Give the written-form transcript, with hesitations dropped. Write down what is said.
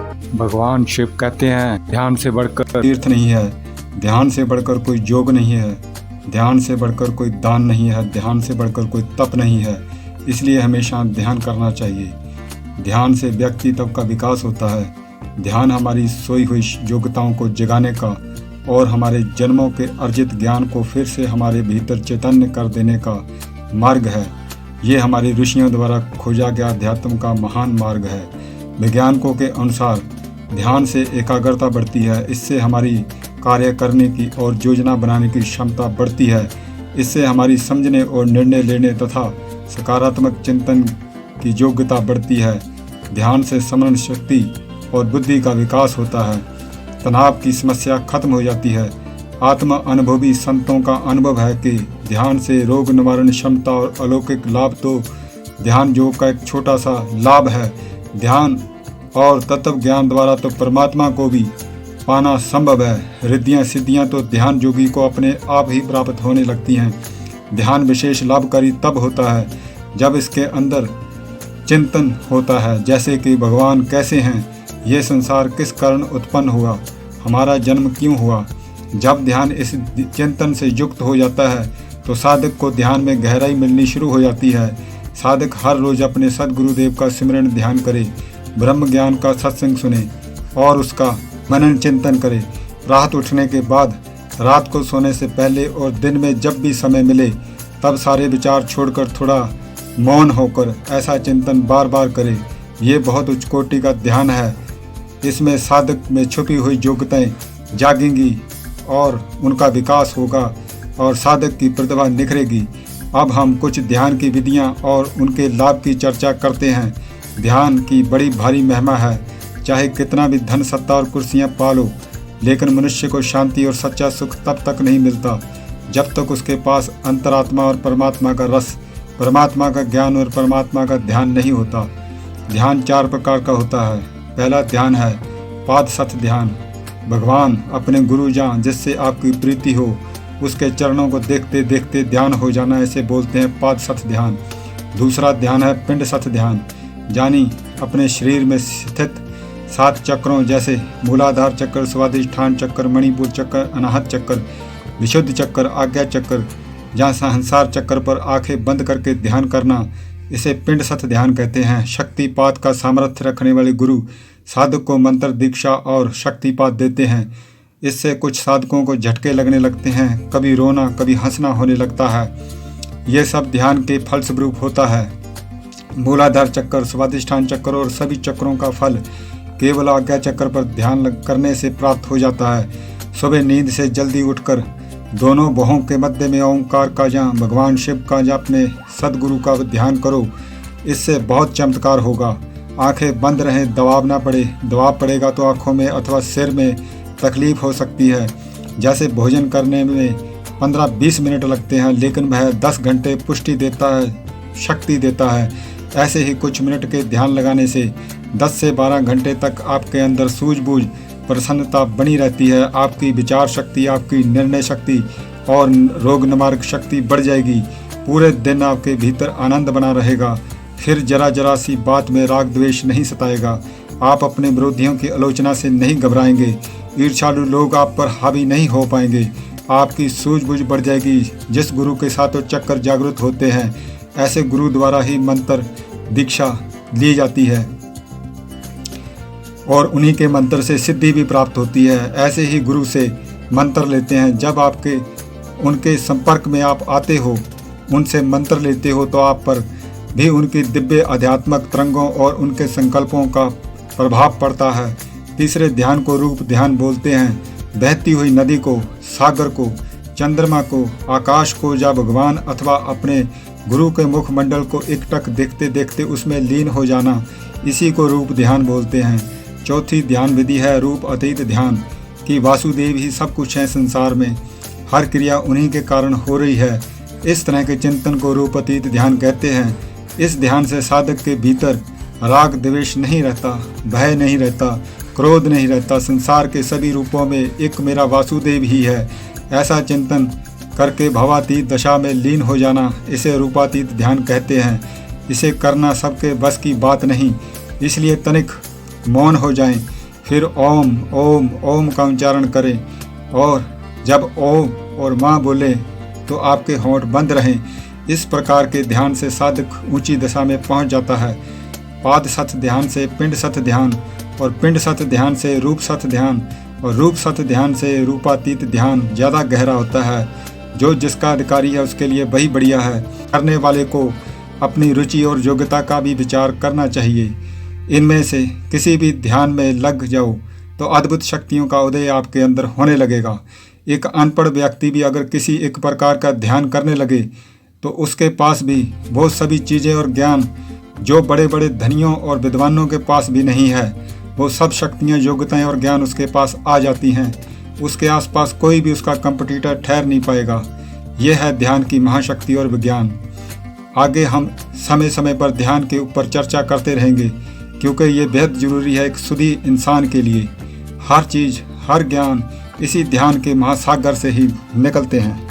भगवान शिव कहते हैं ध्यान से बढ़कर तीर्थ नहीं है, ध्यान से बढ़कर कोई योग नहीं है, ध्यान से बढ़कर कोई दान नहीं है, ध्यान से बढ़कर कोई तप नहीं है। इसलिए हमेशा ध्यान करना चाहिए। ध्यान से व्यक्तित्व का विकास होता है। ध्यान हमारी सोई हुई योग्यताओं को जगाने का और हमारे जन्मों के अर्जित ज्ञान को फिर से हमारे भीतर चैतन्य कर देने का मार्ग है। ये हमारे ऋषियों द्वारा खोजा गया अध्यात्म का महान मार्ग है। वैज्ञानिकों के अनुसार ध्यान से एकाग्रता बढ़ती है। इससे हमारी कार्य करने की और योजना बनाने की क्षमता बढ़ती है। इससे हमारी समझने और निर्णय लेने तथा सकारात्मक चिंतन की योग्यता बढ़ती है। ध्यान से स्मरण शक्ति और बुद्धि का विकास होता है। तनाव की समस्या खत्म हो जाती है। आत्म अनुभवी संतों का अनुभव है कि ध्यान से रोग निवारण क्षमता और अलौकिक लाभ। तो ध्यान योग का एक छोटा सा लाभ है। ध्यान और तत्व ज्ञान द्वारा तो परमात्मा को भी पाना संभव है। रिद्धियाँ सिद्धियाँ तो ध्यान योगी को अपने आप ही प्राप्त होने लगती हैं। ध्यान विशेष लाभकारी तब होता है जब इसके अंदर चिंतन होता है, जैसे कि भगवान कैसे हैं, ये संसार किस कारण उत्पन्न हुआ, हमारा जन्म क्यों हुआ। जब ध्यान इस चिंतन से युक्त हो जाता है तो साधक को ध्यान में गहराई मिलनी शुरू हो जाती है। साधक हर रोज अपने सद्गुरुदेव का सिमरन ध्यान करे, ब्रह्म ज्ञान का सत्संग सुने और उसका मनन चिंतन करे। रात उठने के बाद, रात को सोने से पहले और दिन में जब भी समय मिले तब सारे विचार छोड़कर थोड़ा मौन होकर ऐसा चिंतन बार बार करे। ये बहुत उच्च कोटि का ध्यान है। इसमें साधक में छुपी हुई योग्यताएं जागेंगी और उनका विकास होगा और साधक की प्रतिभा निखरेगी। अब हम कुछ ध्यान की विधियां और उनके लाभ की चर्चा करते हैं। ध्यान की बड़ी भारी महिमा है। चाहे कितना भी धन सत्ता और कुर्सियां पालो, लेकिन मनुष्य को शांति और सच्चा सुख तब तक नहीं मिलता जब तक उसके पास अंतरात्मा और परमात्मा का रस, परमात्मा का ज्ञान और परमात्मा का ध्यान नहीं होता। ध्यान 4 प्रकार का होता है। पहला ध्यान है पाद सत ध्यान। भगवान अपने गुरु जान जिससे आपकी प्रीति हो, उसके चरणों को देखते देखते ध्यान हो जाना, ऐसे बोलते हैं पाद सत ध्यान। दूसरा ध्यान है पिंड सत ध्यान, यानी अपने शरीर में स्थित 7 चक्रों जैसे मूलाधार चक्र, स्वाधिष्ठान चक्र, मणिपुर चक्र, अनाहत चक्र, विशुद्ध चक्र, आज्ञा चक्र, जहाँ सहंसार चक्र पर आंखें बंद करके ध्यान करना, इसे पिंड सत ध्यान कहते हैं। शक्तिपात का सामर्थ्य रखने वाले गुरु साधक को मंत्र दीक्षा और शक्तिपात देते हैं। इससे कुछ साधकों को झटके लगने लगते हैं, कभी रोना कभी हंसना होने लगता है। यह सब ध्यान के फलस्वरूप होता है। मूलाधार चक्र, स्वाधिष्ठान चक्र और सभी चक्रों का फल केवल आज्ञा चक्र पर ध्यान करने से प्राप्त हो जाता है। सुबह नींद से जल्दी उठकर दोनों भौहों के मध्य में ओंकार का जहाँ भगवान शिव का जहाँ अपने सदगुरु का ध्यान करो, इससे बहुत चमत्कार होगा। आंखें बंद रहें, दबाव ना पड़े। दबाव पड़ेगा तो आँखों में अथवा सिर में तकलीफ हो सकती है। जैसे भोजन करने में 15-20 मिनट लगते हैं, लेकिन वह 10 घंटे पुष्टि देता है, शक्ति देता है। ऐसे ही कुछ मिनट के ध्यान लगाने से 10 से 12 घंटे तक आपके अंदर सूझबूझ प्रसन्नता बनी रहती है। आपकी विचार शक्ति, आपकी निर्णय शक्ति और रोग निवारक शक्ति बढ़ जाएगी। पूरे दिन आपके भीतर आनंद बना रहेगा। फिर जरा जरा सी बात में राग द्वेष नहीं सताएगा। आप अपने विरोधियों की आलोचना से नहीं घबराएंगे। ईर्ष्यालु लोग आप पर हावी नहीं हो पाएंगे। आपकी सूझबूझ बढ़ जाएगी। जिस गुरु के साथ चक्कर जागृत होते हैं, ऐसे गुरु द्वारा ही मंत्र दीक्षा ली जाती है और उन्हीं के मंत्र से सिद्धि भी प्राप्त होती है। ऐसे ही गुरु से मंत्र लेते हैं। जब आपके उनके संपर्क में आप आते हो, उनसे मंत्र लेते हो, तो आप पर भी उनकी दिव्य आध्यात्मिक तरंगों और उनके संकल्पों का प्रभाव पड़ता है। तीसरे ध्यान को रूप ध्यान बोलते हैं। बहती हुई नदी को, सागर को, चंद्रमा को, आकाश को या भगवान अथवा अपने गुरु के मुखमंडल को एकटक देखते देखते उसमें लीन हो जाना, इसी को रूप ध्यान बोलते हैं। चौथी ध्यान विधि है रूप अतीत ध्यान, कि वासुदेव ही सब कुछ है संसार में, हर क्रिया उन्हीं के कारण हो रही है। इस तरह के चिंतन को रूप अतीत ध्यान कहते हैं। इस ध्यान से साधक के भीतर राग द्वेष नहीं रहता, भय नहीं रहता, क्रोध नहीं रहता। संसार के सभी रूपों में एक मेरा वासुदेव ही है, ऐसा चिंतन करके भवातीत दशा में लीन हो जाना, इसे रूपातीत ध्यान कहते हैं। इसे करना सबके बस की बात नहीं, इसलिए तनिक मौन हो जाएं। फिर ओम ओम ओम का उच्चारण करें और जब ओम और माँ बोले तो आपके होंठ बंद रहें। इस प्रकार के ध्यान से साधक ऊंची दशा में पहुंच जाता है। पाद सत ध्यान से पिंड सत ध्यान और पिंड सत ध्यान से रूप सत ध्यान और रूप सत ध्यान से रूपातीत ध्यान ज़्यादा गहरा होता है। जो जिसका अधिकारी है उसके लिए वही बढ़िया है। करने वाले को अपनी रुचि और योग्यता का भी विचार करना चाहिए। इनमें से किसी भी ध्यान में लग जाओ तो अद्भुत शक्तियों का उदय आपके अंदर होने लगेगा। एक अनपढ़ व्यक्ति भी अगर किसी एक प्रकार का ध्यान करने लगे तो उसके पास भी वो सभी चीज़ें और ज्ञान जो बड़े बड़े धनियों और विद्वानों के पास भी नहीं है, वो सब शक्तियाँ, योग्यताएं और ज्ञान उसके पास आ जाती हैं। उसके आसपास कोई भी उसका कंपटीटर ठहर नहीं पाएगा। यह है ध्यान की महाशक्ति और विज्ञान। आगे हम समय समय पर ध्यान के ऊपर चर्चा करते रहेंगे, क्योंकि ये बेहद ज़रूरी है एक शुद्धि इंसान के लिए। हर चीज़, हर ज्ञान इसी ध्यान के महासागर से ही निकलते हैं।